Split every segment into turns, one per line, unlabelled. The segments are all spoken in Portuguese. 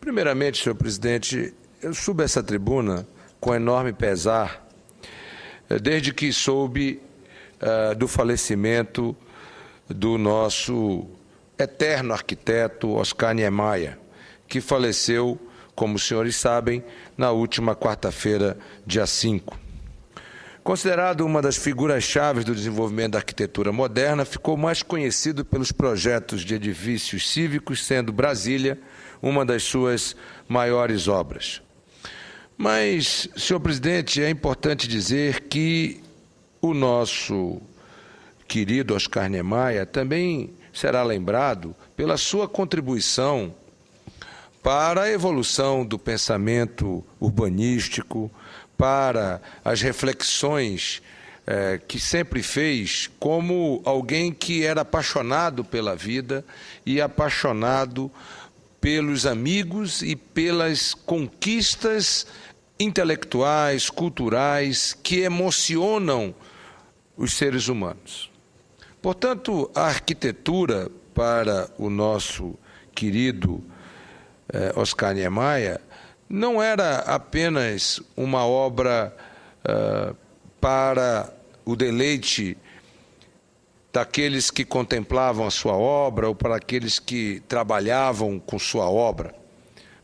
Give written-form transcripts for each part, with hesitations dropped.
Primeiramente, senhor presidente, eu subo essa tribuna com enorme pesar, desde que soube do falecimento do nosso eterno arquiteto Oscar Niemeyer, que faleceu, como os senhores sabem, na última quarta-feira, dia 5. Considerado uma das figuras-chave do desenvolvimento da arquitetura moderna, ficou mais conhecido pelos projetos de edifícios cívicos, sendo Brasília uma das suas maiores obras. Mas, senhor presidente, é importante dizer que o nosso querido Oscar Niemeyer também será lembrado pela sua contribuição para a evolução do pensamento urbanístico, para as reflexões que sempre fez como alguém que era apaixonado pela vida e apaixonado pelos amigos e pelas conquistas intelectuais, culturais, que emocionam os seres humanos. Portanto, a arquitetura para o nosso querido Oscar Niemeyer não era apenas uma obra para o deleite daqueles que contemplavam a sua obra ou para aqueles que trabalhavam com sua obra,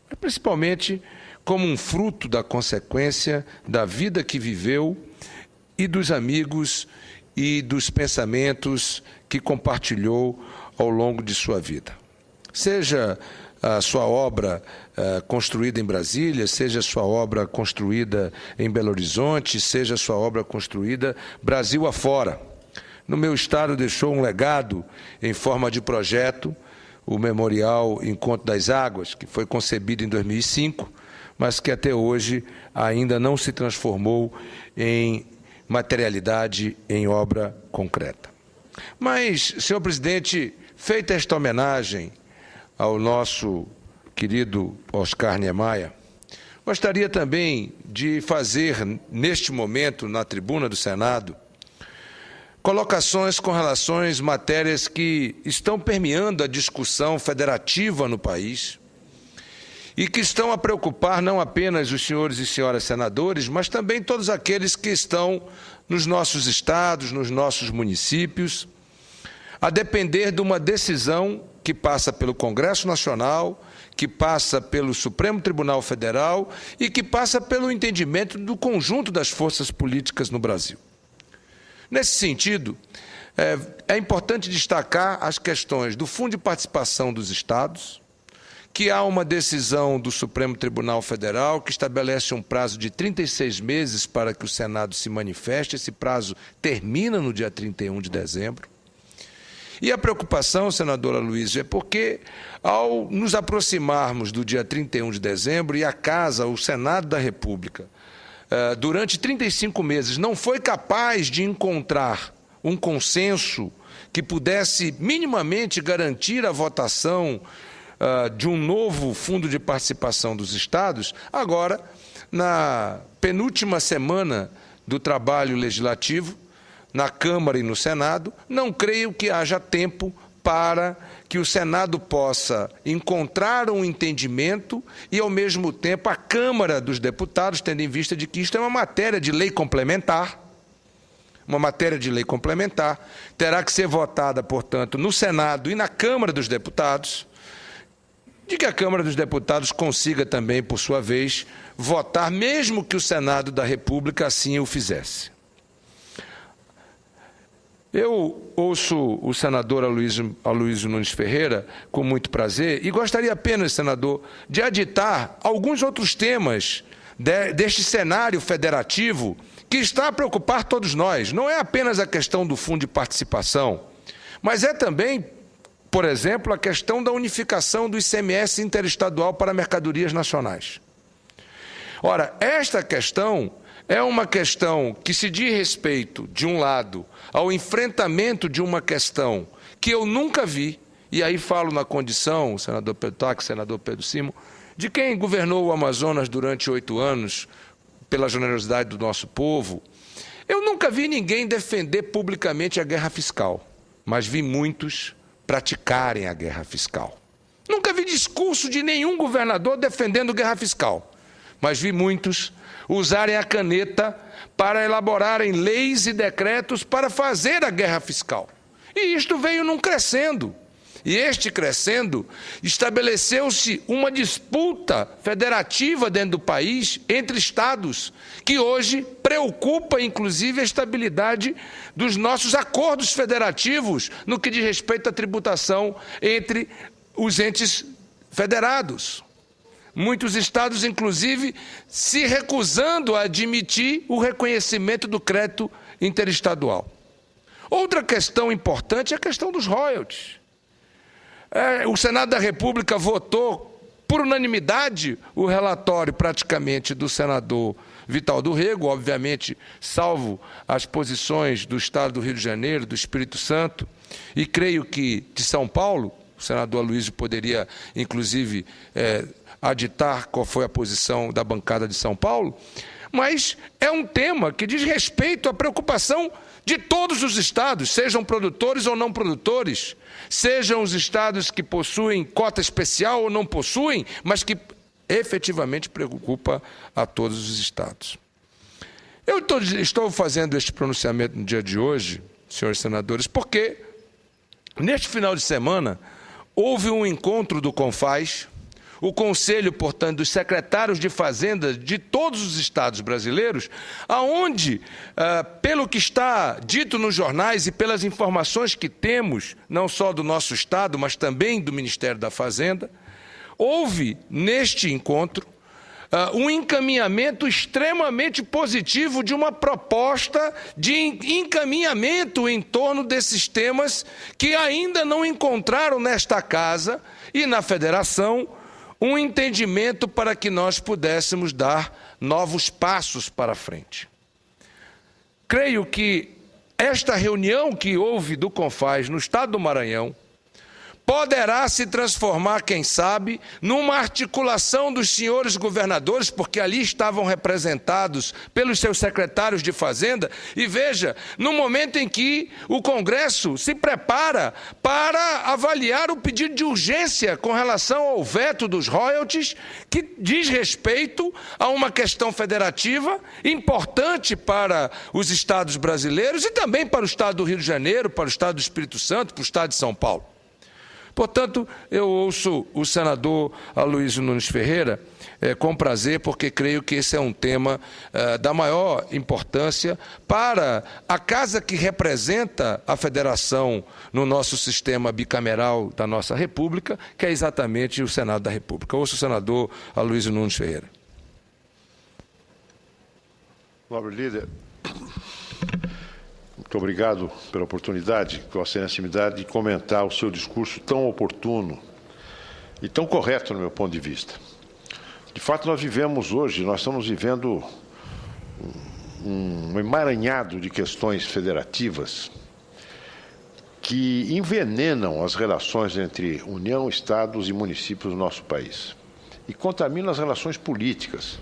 mas principalmente como um fruto da consequência da vida que viveu e dos amigos e dos pensamentos que compartilhou ao longo de sua vida. Seja a sua obra construída em Brasília, seja a sua obra construída em Belo Horizonte, seja a sua obra construída Brasil afora. No meu estado deixou um legado em forma de projeto, o Memorial Encontro das Águas, que foi concebido em 2005, mas que até hoje ainda não se transformou em materialidade, em obra concreta. Mas, senhor presidente, feita esta homenagem ao nosso querido Oscar Niemeyer, gostaria também de fazer, neste momento, na tribuna do Senado, colocações com relação às matérias que estão permeando a discussão federativa no país e que estão a preocupar não apenas os senhores e senhoras senadores, mas também todos aqueles que estão nos nossos estados, nos nossos municípios, a depender de uma decisão que passa pelo Congresso Nacional, que passa pelo Supremo Tribunal Federal e que passa pelo entendimento do conjunto das forças políticas no Brasil. Nesse sentido, é importante destacar as questões do Fundo de Participação dos Estados, que há uma decisão do Supremo Tribunal Federal que estabelece um prazo de 36 meses para que o Senado se manifeste. Esse prazo termina no dia 31 de dezembro. E a preocupação, senadora Luísa, é porque, ao nos aproximarmos do dia 31 de dezembro e a Casa, o Senado da República, durante 35 meses, não foi capaz de encontrar um consenso que pudesse minimamente garantir a votação de um novo Fundo de Participação dos Estados, agora, na penúltima semana do trabalho legislativo, na Câmara e no Senado, não creio que haja tempo para que o Senado possa encontrar um entendimento e, ao mesmo tempo, a Câmara dos Deputados, tendo em vista de que isto é uma matéria de lei complementar, terá que ser votada, portanto, no Senado e na Câmara dos Deputados, de que a Câmara dos Deputados consiga também, por sua vez, votar, mesmo que o Senado da República assim o fizesse. Eu ouço o senador Aloysio Nunes Ferreira com muito prazer e gostaria apenas, senador, de aditar alguns outros temas deste cenário federativo que está a preocupar todos nós. Não é apenas a questão do Fundo de Participação, mas é também, por exemplo, a questão da unificação do ICMS interestadual para mercadorias nacionais. Ora, esta questão é uma questão que se diz respeito, de um lado, ao enfrentamento de uma questão que eu nunca vi, e aí falo na condição, senador Pedro Taques, senador Pedro Simon, de quem governou o Amazonas durante 8 anos, pela generosidade do nosso povo. Eu nunca vi ninguém defender publicamente a guerra fiscal, mas vi muitos praticarem a guerra fiscal. Nunca vi discurso de nenhum governador defendendo guerra fiscal, mas vi muitos usarem a caneta para elaborarem leis e decretos para fazer a guerra fiscal. E isto veio num crescendo. E este crescendo, estabeleceu-se uma disputa federativa dentro do país, entre estados, que hoje preocupa, inclusive, a estabilidade dos nossos acordos federativos no que diz respeito à tributação entre os entes federados. Muitos estados, inclusive, se recusando a admitir o reconhecimento do crédito interestadual. Outra questão importante é a questão dos royalties. O Senado da República votou por unanimidade o relatório praticamente do senador Vital do Rego, obviamente salvo as posições do Estado do Rio de Janeiro, do Espírito Santo, e creio que de São Paulo, o senador Aloysio poderia inclusive aditar qual foi a posição da bancada de São Paulo, mas é um tema que diz respeito à preocupação de todos os estados, sejam produtores ou não produtores, sejam os estados que possuem cota especial ou não possuem, mas que efetivamente preocupa a todos os estados. Eu estou fazendo este pronunciamento no dia de hoje, senhores senadores, porque neste final de semana houve um encontro do CONFAZ, o conselho, portanto, dos secretários de Fazenda de todos os estados brasileiros, aonde, pelo que está dito nos jornais e pelas informações que temos, não só do nosso estado, mas também do Ministério da Fazenda, houve, neste encontro, um encaminhamento extremamente positivo de uma proposta de encaminhamento em torno desses temas que ainda não encontraram nesta casa e na federação um entendimento para que nós pudéssemos dar novos passos para frente. Creio que esta reunião que houve do CONFAZ no estado do Maranhão poderá se transformar, quem sabe, numa articulação dos senhores governadores, porque ali estavam representados pelos seus secretários de Fazenda, e veja, no momento em que o Congresso se prepara para avaliar o pedido de urgência com relação ao veto dos royalties, que diz respeito a uma questão federativa importante para os estados brasileiros e também para o estado do Rio de Janeiro, para o estado do Espírito Santo, para o estado de São Paulo. Portanto, eu ouço o senador Aloysio Nunes Ferreira com prazer, porque creio que esse é um tema da maior importância para a casa que representa a federação no nosso sistema bicameral da nossa República, que é exatamente o Senado da República. Ouço o senador Aloysio Nunes Ferreira.
Nobre líder, muito obrigado pela oportunidade, pela sensibilidade de comentar o seu discurso tão oportuno e tão correto no meu ponto de vista. De fato, nós estamos vivendo um emaranhado de questões federativas que envenenam as relações entre União, Estados e municípios do nosso país e contaminam as relações políticas,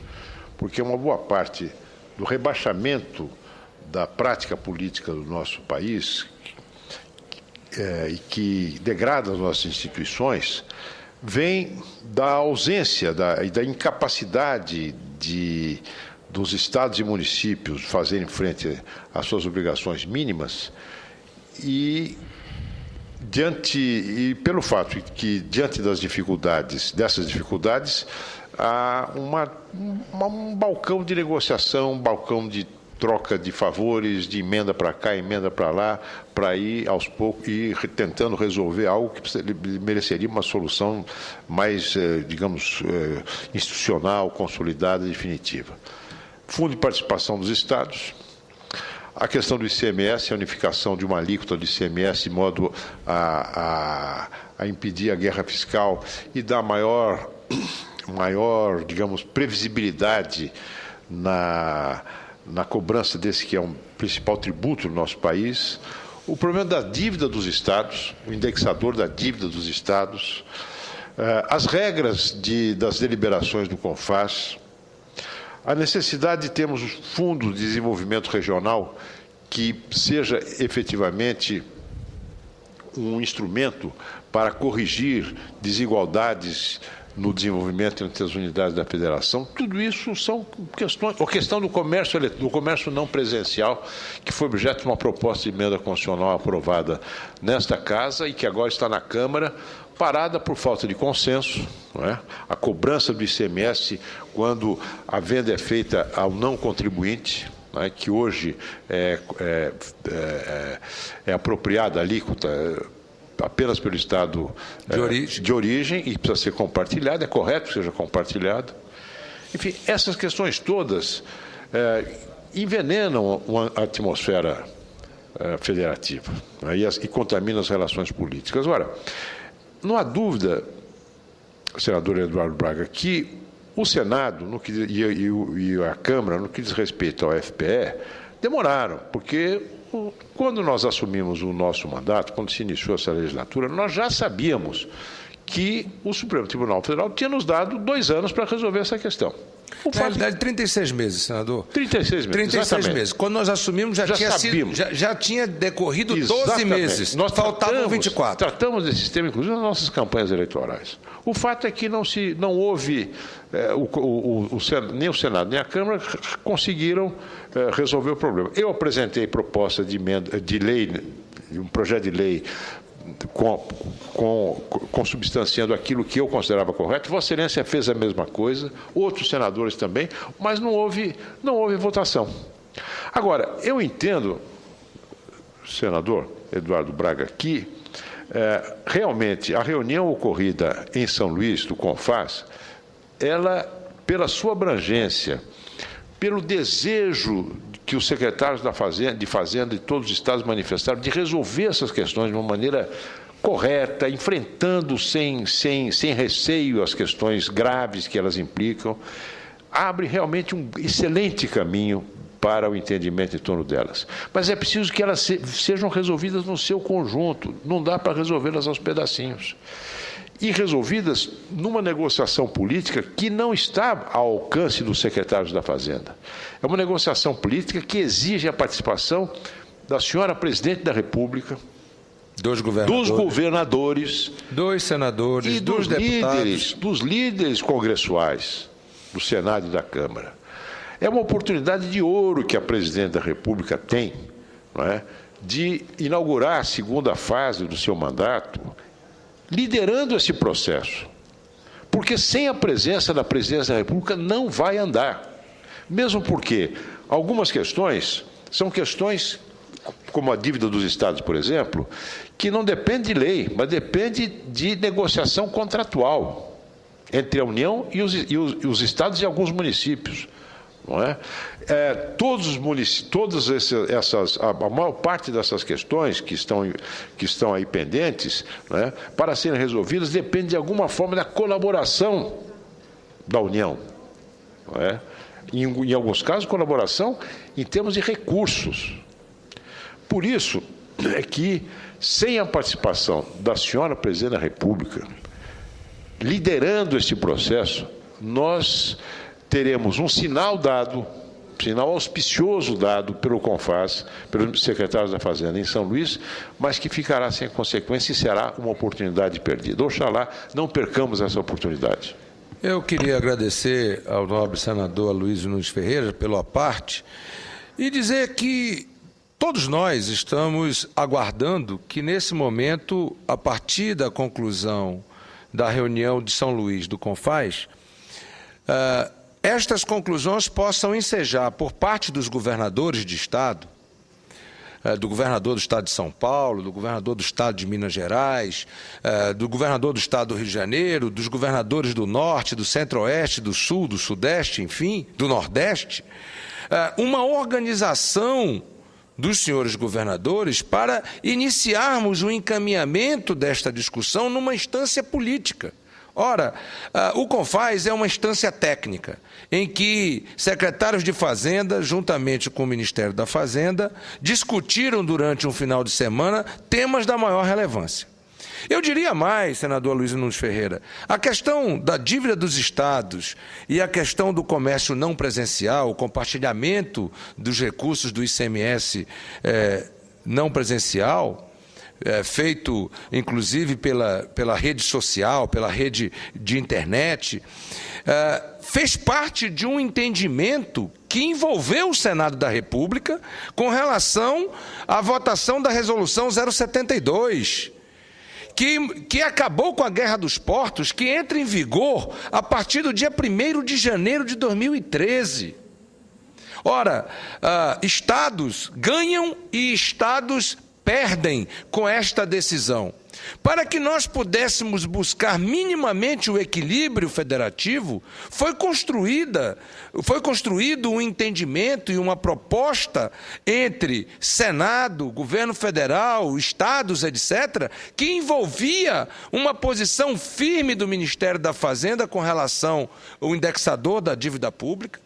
porque uma boa parte do rebaixamento da prática política do nosso país e que degrada as nossas instituições vem da ausência e da incapacidade dos estados e municípios fazerem frente às suas obrigações mínimas e pelo fato que, diante dessas dificuldades, há um balcão de negociação, um balcão de troca de favores, de emenda para cá, emenda para lá, para ir aos poucos e tentando resolver algo que mereceria uma solução mais, digamos, institucional, consolidada e definitiva. Fundo de participação dos estados, a questão do ICMS, a unificação de uma alíquota do ICMS de modo a impedir a guerra fiscal e dar maior, digamos, previsibilidade na cobrança desse que é um principal tributo do nosso país, o problema da dívida dos estados, o indexador da dívida dos estados, as regras das deliberações do CONFAZ, a necessidade de termos um fundo de desenvolvimento regional que seja efetivamente um instrumento para corrigir desigualdades no desenvolvimento entre as unidades da federação. Tudo isso são questões. A questão do comércio não presencial, que foi objeto de uma proposta de emenda constitucional aprovada nesta casa e que agora está na Câmara, parada por falta de consenso, não é? A cobrança do ICMS quando a venda é feita ao não contribuinte, não é? Que hoje é apropriada a alíquota apenas pelo Estado de origem e precisa ser compartilhado, é correto que seja compartilhado. Enfim, essas questões todas envenenam a atmosfera federativa, né, e contaminam as relações políticas. Ora, não há dúvida, senador Eduardo Braga, que o Senado e a Câmara, no que diz respeito ao FPE, demoraram, porque quando nós assumimos o nosso mandato, quando se iniciou essa legislatura, nós já sabíamos que o Supremo Tribunal Federal tinha nos dado 2 anos para resolver essa questão.
Na realidade, 36 meses, senador.
36 meses,
36
exatamente.
meses. Quando nós assumimos, já tinha decorrido 12 meses.
Nós
faltavam 24.
Tratamos desse sistema, inclusive, nas nossas campanhas eleitorais. O fato é que não houve, nem o Senado nem a Câmara conseguiram resolver o problema. Eu apresentei proposta de lei, um projeto de lei consubstanciando aquilo que eu considerava correto. Vossa Excelência fez a mesma coisa, outros senadores também, mas não houve votação. Agora, eu entendo, senador Eduardo Braga, que realmente a reunião ocorrida em São Luís, do CONFAS, ela, pela sua abrangência, pelo desejo que os secretários de Fazenda de todos os estados manifestaram de resolver essas questões de uma maneira correta, enfrentando sem receio as questões graves que elas implicam, abre realmente um excelente caminho para o entendimento em torno delas. Mas é preciso que elas sejam resolvidas no seu conjunto, não dá para resolvê-las aos pedacinhos. E resolvidas numa negociação política que não está ao alcance dos secretários da Fazenda. É uma negociação política que exige a participação da senhora Presidente da República, dos governadores,
dos senadores,
e dos líderes congressuais do Senado e da Câmara. É uma oportunidade de ouro que a Presidente da República tem, não é, de inaugurar a segunda fase do seu mandato, liderando esse processo. Porque sem a presença da Presidência da República não vai andar. Mesmo porque algumas questões são questões, como a dívida dos estados, por exemplo, que não depende de lei, mas depende de negociação contratual entre a União e os estados e alguns municípios. Não é? A maior parte dessas questões que estão aí pendentes, não é, para serem resolvidas, depende de alguma forma da colaboração da União. Não é? Em alguns casos, colaboração em termos de recursos. Por isso é que, sem a participação da senhora Presidente da República, liderando esse processo, nós teremos um sinal auspicioso dado pelo CONFAS, pelos secretários da Fazenda em São Luís, mas que ficará sem consequência e será uma oportunidade perdida. Oxalá não percamos essa oportunidade.
Eu queria agradecer ao nobre senador Aloysio Nunes Ferreira pela parte e dizer que todos nós estamos aguardando que, nesse momento, a partir da conclusão da reunião de São Luís do CONFAS, estas conclusões possam ensejar por parte dos governadores de Estado, do governador do Estado de São Paulo, do governador do Estado de Minas Gerais, do governador do Estado do Rio de Janeiro, dos governadores do Norte, do Centro-Oeste, do Sul, do Sudeste, enfim, do Nordeste, uma organização dos senhores governadores para iniciarmos o encaminhamento desta discussão numa instância política. Ora, o CONFAS é uma instância técnica, em que secretários de Fazenda, juntamente com o Ministério da Fazenda, discutiram durante um final de semana temas da maior relevância. Eu diria mais, senador Aloysio Nunes Ferreira, a questão da dívida dos estados e a questão do comércio não presencial, o compartilhamento dos recursos do ICMS não presencial, feito inclusive pela rede social, pela rede de internet, fez parte de um entendimento que envolveu o Senado da República com relação à votação da Resolução 072, que acabou com a Guerra dos Portos, que entra em vigor a partir do dia 1º de janeiro de 2013. Ora, estados ganham e estados perdem com esta decisão. Para que nós pudéssemos buscar minimamente o equilíbrio federativo, foi construído um entendimento e uma proposta entre Senado, governo federal, estados, etc., que envolvia uma posição firme do Ministério da Fazenda com relação ao indexador da dívida pública.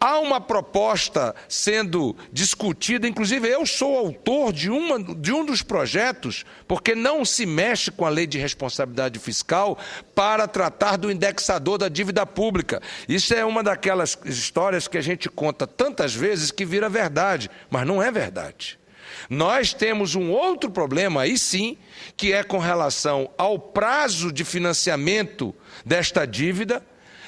Há uma proposta sendo discutida, inclusive eu sou autor de um dos projetos, porque não se mexe com a lei de responsabilidade fiscal para tratar do indexador da dívida pública. Isso é uma daquelas histórias que a gente conta tantas vezes que vira verdade, mas não é verdade. Nós temos um outro problema, aí sim, que é com relação ao prazo de financiamento desta dívida,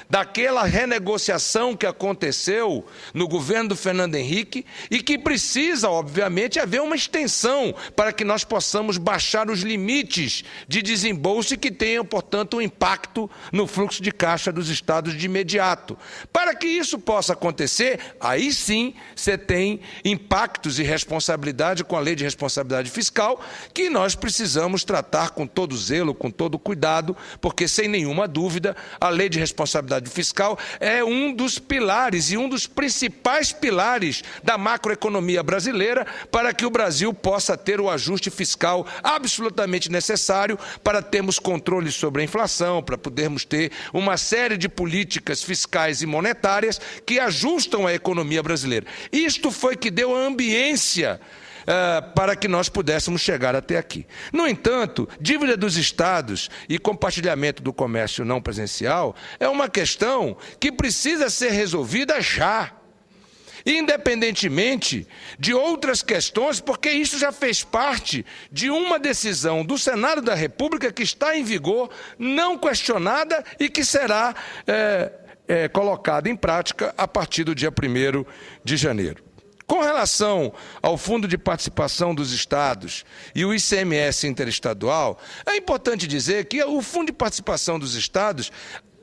daquela renegociação que aconteceu no governo do Fernando Henrique e que precisa, obviamente, haver uma extensão para que nós possamos baixar os limites de desembolso e que tenham, portanto, um impacto no fluxo de caixa dos estados de imediato. Para que isso possa acontecer, aí sim você tem impactos e responsabilidade com a lei de responsabilidade fiscal que nós precisamos tratar com todo zelo, com todo cuidado, porque, sem nenhuma dúvida, a lei de responsabilidade fiscal é um dos pilares e um dos principais pilares da macroeconomia brasileira para que o Brasil possa ter o ajuste fiscal absolutamente necessário para termos controle sobre a inflação, para podermos ter uma série de políticas fiscais e monetárias que ajustam a economia brasileira. Isto foi que deu a ambiência para que nós pudéssemos chegar até aqui. No entanto, dívida dos estados e compartilhamento do comércio não presencial é uma questão que precisa ser resolvida já, independentemente de outras questões, porque isso já fez parte de uma decisão do Senado da República que está em vigor, não questionada e que será colocada em prática a partir do dia 1º de janeiro. Com relação ao Fundo de Participação dos Estados e o ICMS interestadual, é importante dizer que o Fundo de Participação dos Estados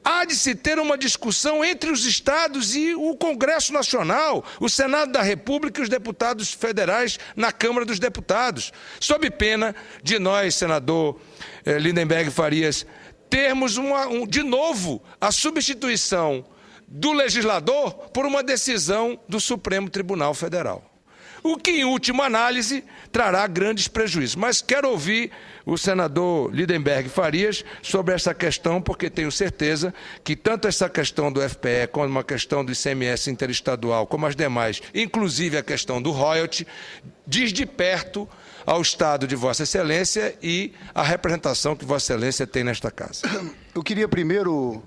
há de se ter uma discussão entre os estados e o Congresso Nacional, o Senado da República e os deputados federais na Câmara dos Deputados, sob pena de nós, senador Lindenberg Farias, termos de novo a substituição do legislador por uma decisão do Supremo Tribunal Federal. O que, em última análise, trará grandes prejuízos. Mas quero ouvir o senador Lindenberg Farias sobre essa questão, porque tenho certeza que tanto essa questão do FPE, como a questão do ICMS interestadual, como as demais, inclusive a questão do royalty, diz de perto ao Estado de Vossa Excelência e a representação que Vossa Excelência tem nesta casa.
Eu queria primeiro,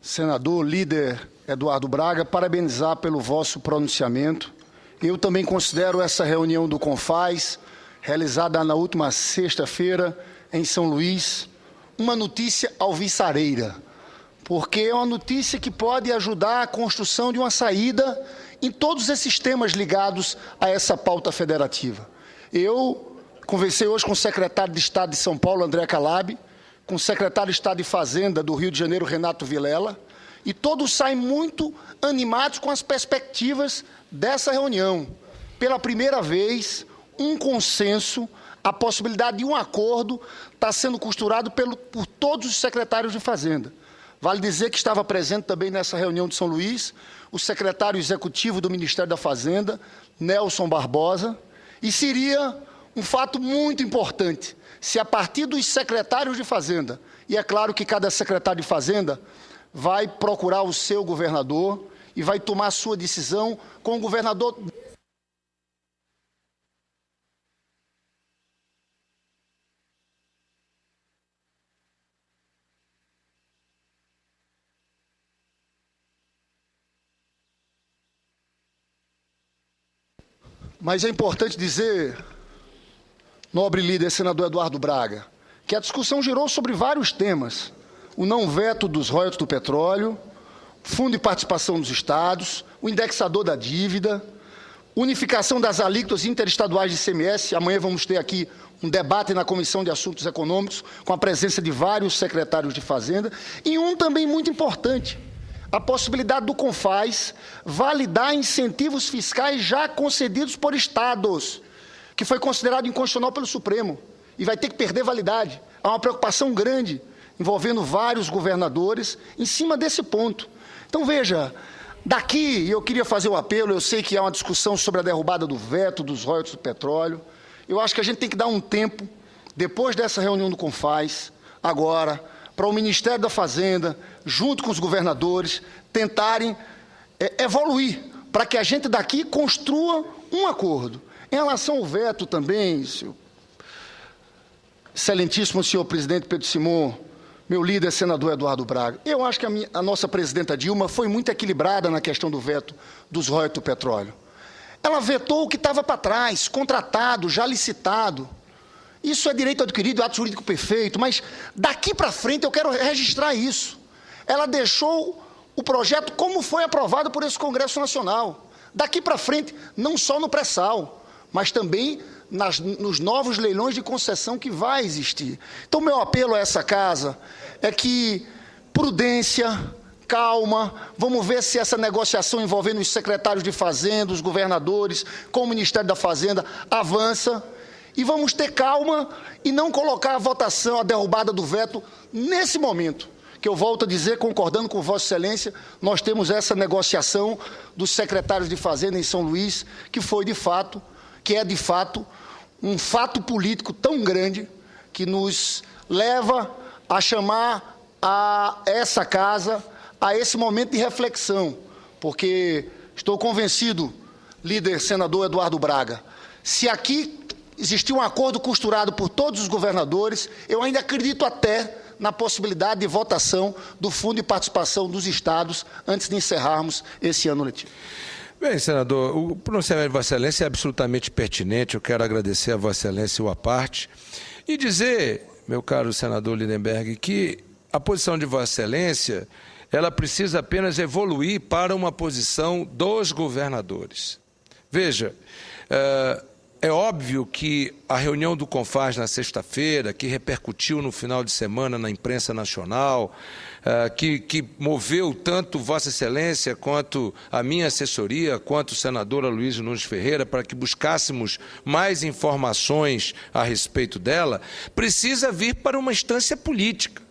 senador, líder Eduardo Braga, parabenizar pelo vosso pronunciamento. Eu também considero essa reunião do CONFAS, realizada na última sexta-feira em São Luís, uma notícia alvissareira, porque é uma notícia que pode ajudar a construção de uma saída em todos esses temas ligados a essa pauta federativa. Eu conversei hoje com o secretário de Estado de São Paulo, André Calab, com o secretário de Estado de Fazenda do Rio de Janeiro, Renato Vilela, e todos saem muito animados com as perspectivas dessa reunião. Pela primeira vez, um consenso, a possibilidade de um acordo está sendo costurado por todos os secretários de Fazenda. Vale dizer que estava presente também nessa reunião de São Luís o secretário executivo do Ministério da Fazenda, Nelson Barbosa, e seria um fato muito importante se a partir dos secretários de Fazenda, e é claro que cada secretário de Fazenda vai procurar o seu governador e vai tomar a sua decisão com o governador. Mas é importante dizer, nobre líder senador Eduardo Braga, que a discussão girou sobre vários temas: o não veto dos royalties do petróleo, fundo de participação dos estados, o indexador da dívida, unificação das alíquotas interestaduais de ICMS. Amanhã vamos ter aqui um debate na Comissão de Assuntos Econômicos, com a presença de vários secretários de Fazenda, e um também muito importante, a possibilidade do CONFAZ validar incentivos fiscais já concedidos por estados, que foi considerado inconstitucional pelo Supremo, e vai ter que perder validade. Há uma preocupação grande, envolvendo vários governadores, em cima desse ponto. Então, veja, daqui, eu queria fazer o apelo, eu sei que há uma discussão sobre a derrubada do veto, dos royalties do petróleo. Eu acho que a gente tem que dar um tempo, depois dessa reunião do CONFAZ, agora, para o Ministério da Fazenda, junto com os governadores, tentarem evoluir, para que a gente daqui construa um acordo. Em relação ao veto também, excelentíssimo senhor presidente Pedro Simon, meu líder senador Eduardo Braga, eu acho que a nossa presidenta Dilma foi muito equilibrada na questão do veto dos royalties do petróleo. Ela vetou o que estava para trás, contratado, já licitado. Isso é direito adquirido, ato jurídico perfeito, mas daqui para frente eu quero registrar isso. Ela deixou o projeto como foi aprovado por esse Congresso Nacional. Daqui para frente, não só no pré-sal, mas também nos novos leilões de concessão que vai existir. Então, meu apelo a essa casa é que prudência, calma, vamos ver se essa negociação envolvendo os secretários de Fazenda, os governadores, com o Ministério da Fazenda, avança, e vamos ter calma e não colocar a votação, a derrubada do veto, nesse momento, que eu volto a dizer, concordando com Vossa Excelência, nós temos essa negociação dos secretários de Fazenda em São Luís, que é de fato, um fato político tão grande que nos leva a chamar a essa casa a esse momento de reflexão, porque estou convencido, líder senador Eduardo Braga, se aqui existir um acordo costurado por todos os governadores, eu ainda acredito até na possibilidade de votação do Fundo de Participação dos Estados antes de encerrarmos esse ano letivo.
Bem, senador, o pronunciamento de Vossa Excelência é absolutamente pertinente. Eu quero agradecer a Vossa Excelência o à parte e dizer, meu caro senador Lindenberg, que a posição de Vossa Excelência ela precisa apenas evoluir para uma posição dos governadores. Veja, é óbvio que a reunião do CONFAZ na sexta-feira, que repercutiu no final de semana na imprensa nacional, que moveu tanto Vossa Excelência quanto a minha assessoria, quanto o senador Aloysio Nunes Ferreira, para que buscássemos mais informações a respeito dela, precisa vir para uma instância política.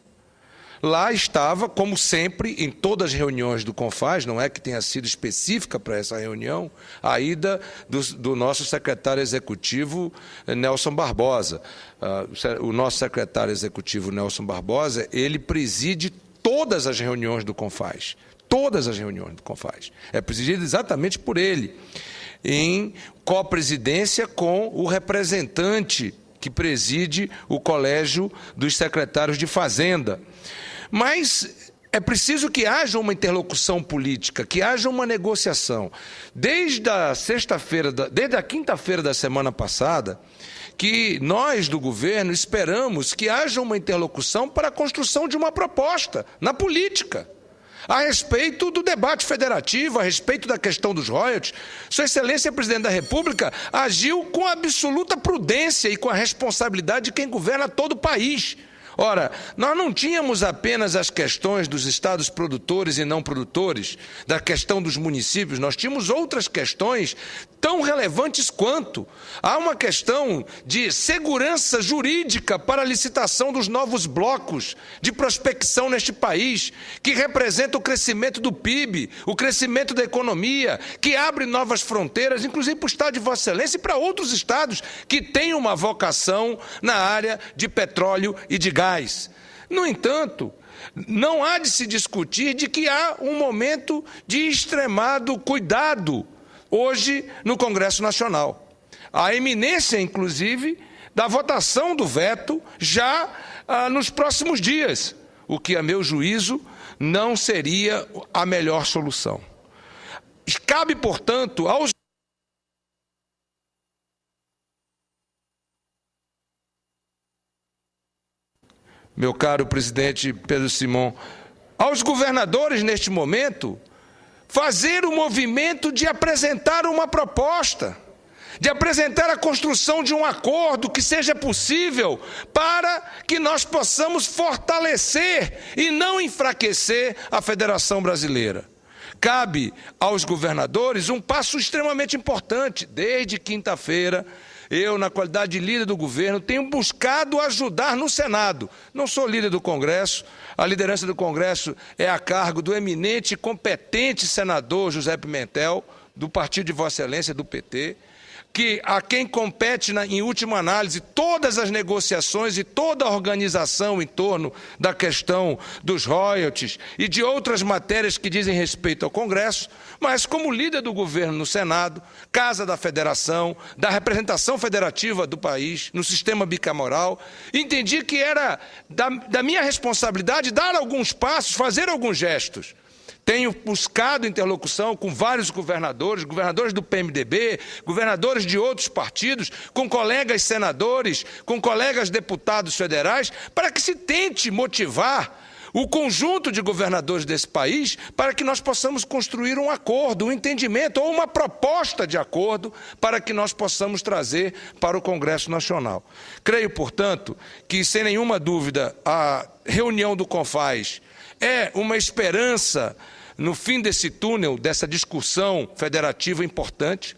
Lá estava, como sempre, em todas as reuniões do CONFAZ, não é que tenha sido específica para essa reunião, a ida do nosso secretário executivo, Nelson Barbosa. O nosso secretário executivo, Nelson Barbosa, ele preside todas as reuniões do CONFAZ. Todas as reuniões do CONFAZ. É presidido exatamente por ele, em copresidência com o representante que preside o Colégio dos Secretários de Fazenda. Mas é preciso que haja uma interlocução política, que haja uma negociação. Desde a quinta-feira da semana passada, que nós do governo esperamos que haja uma interlocução para a construção de uma proposta na política, a respeito do debate federativo, a respeito da questão dos royalties. Sua Excelência, Presidente da República, agiu com absoluta prudência e com a responsabilidade de quem governa todo o país. Ora, nós não tínhamos apenas as questões dos estados produtores e não produtores, da questão dos municípios, nós tínhamos outras questões tão relevantes quanto. Há uma questão de segurança jurídica para a licitação dos novos blocos de prospecção neste país, que representa o crescimento do PIB, o crescimento da economia, que abre novas fronteiras, inclusive para o estado de Vossa Excelência e para outros estados que têm uma vocação na área de petróleo e de gás. No entanto, não há de se discutir de que há um momento de extremado cuidado hoje no Congresso Nacional. A iminência, inclusive, da votação do veto já nos próximos dias, o que, a meu juízo, não seria a melhor solução. Cabe, portanto, aos meu caro presidente Pedro Simão, aos governadores neste momento fazer o movimento de apresentar uma proposta, de apresentar a construção de um acordo que seja possível para que nós possamos fortalecer e não enfraquecer a Federação Brasileira. Cabe aos governadores um passo extremamente importante. Desde quinta-feira, eu, na qualidade de líder do governo, tenho buscado ajudar no Senado. Não sou líder do Congresso, a liderança do Congresso é a cargo do eminente e competente senador José Pimentel, do partido de Vossa Excelência, do PT, a quem compete, em última análise, todas as negociações e toda a organização em torno da questão dos royalties e de outras matérias que dizem respeito ao Congresso, mas como líder do governo no Senado, Casa da Federação, da representação federativa do país, no sistema bicameral, entendi que era da minha responsabilidade dar alguns passos, fazer alguns gestos. Tenho buscado interlocução com vários governadores, governadores do PMDB, governadores de outros partidos, com colegas senadores, com colegas deputados federais, para que se tente motivar o conjunto de governadores desse país para que nós possamos construir um acordo, um entendimento ou uma proposta de acordo para que nós possamos trazer para o Congresso Nacional. Creio, portanto, que sem nenhuma dúvida a reunião do CONFAS é uma esperança no fim desse túnel, dessa discussão federativa importante.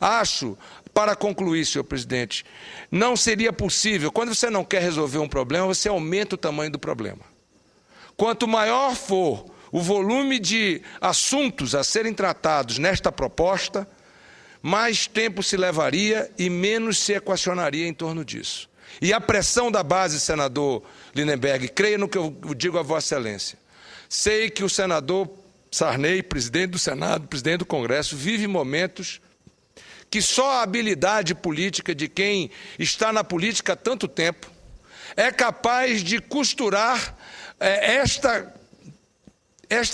Acho, para concluir, senhor presidente, não seria possível, quando você não quer resolver um problema, você aumenta o tamanho do problema. Quanto maior for o volume de assuntos a serem tratados nesta proposta, mais tempo se levaria e menos se equacionaria em torno disso. E a pressão da base, senador Lindenberg, creia no que eu digo a Vossa Excelência. Sei que o senador Sarney, presidente do Senado, presidente do Congresso, vive momentos que só a habilidade política de quem está na política há tanto tempo é capaz de costurar esta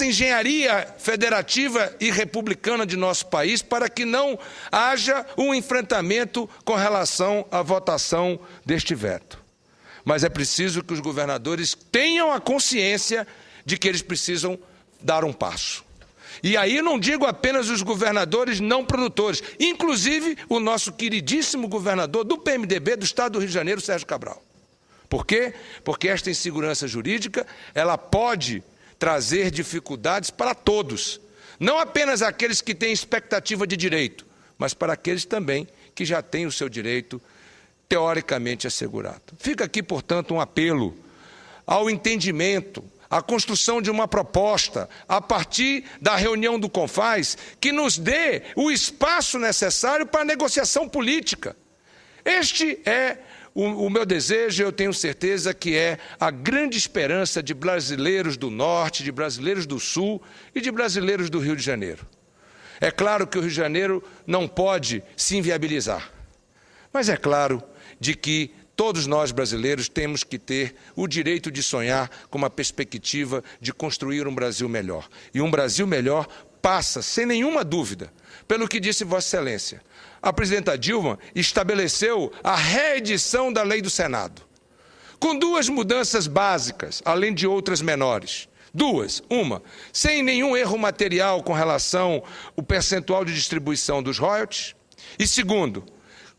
engenharia federativa e republicana de nosso país para que não haja um enfrentamento com relação à votação deste veto. Mas é preciso que os governadores tenham a consciência de que eles precisam dar um passo. E aí não digo apenas os governadores não produtores, inclusive o nosso queridíssimo governador do PMDB do Estado do Rio de Janeiro, Sérgio Cabral. Por quê? Porque esta insegurança jurídica, ela pode trazer dificuldades para todos, não apenas aqueles que têm expectativa de direito, mas para aqueles também que já têm o seu direito teoricamente assegurado. Fica aqui, portanto, um apelo ao entendimento, à construção de uma proposta a partir da reunião do CONFAS que nos dê o espaço necessário para a negociação política. Este é o meu desejo, eu tenho certeza que é a grande esperança de brasileiros do Norte, de brasileiros do Sul e de brasileiros do Rio de Janeiro. É claro que o Rio de Janeiro não pode se inviabilizar, mas é claro de que todos nós brasileiros temos que ter o direito de sonhar com uma perspectiva de construir um Brasil melhor. E um Brasil melhor passa, sem nenhuma dúvida, pelo que disse Vossa Excelência. A presidenta Dilma estabeleceu a reedição da lei do Senado, com duas mudanças básicas, além de outras menores. Duas. Uma, sem nenhum erro material com relação ao percentual de distribuição dos royalties. E segundo,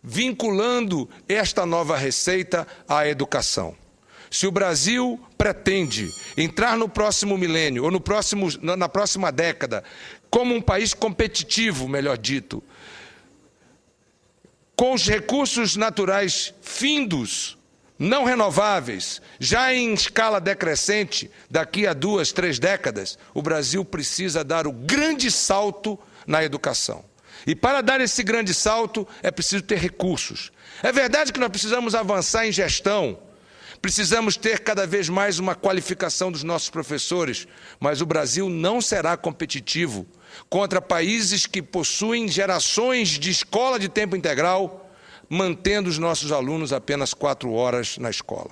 vinculando esta nova receita à educação. Se o Brasil pretende entrar no próximo milênio, ou na próxima década, como um país competitivo, melhor dito, com os recursos naturais findos, não renováveis, já em escala decrescente, daqui a 2, 3 décadas, o Brasil precisa dar o grande salto na educação. E para dar esse grande salto, é preciso ter recursos. É verdade que nós precisamos avançar em gestão, precisamos ter cada vez mais uma qualificação dos nossos professores, mas o Brasil não será competitivo contra países que possuem gerações de escola de tempo integral, mantendo os nossos alunos apenas 4 horas na escola.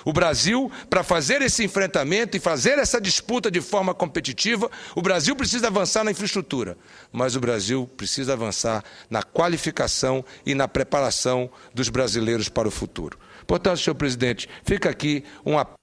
O Brasil, para fazer esse enfrentamento e fazer essa disputa de forma competitiva, o Brasil precisa avançar na infraestrutura, mas o Brasil precisa avançar na qualificação e na preparação dos brasileiros para o futuro. Portanto, senhor presidente, fica aqui um apelo.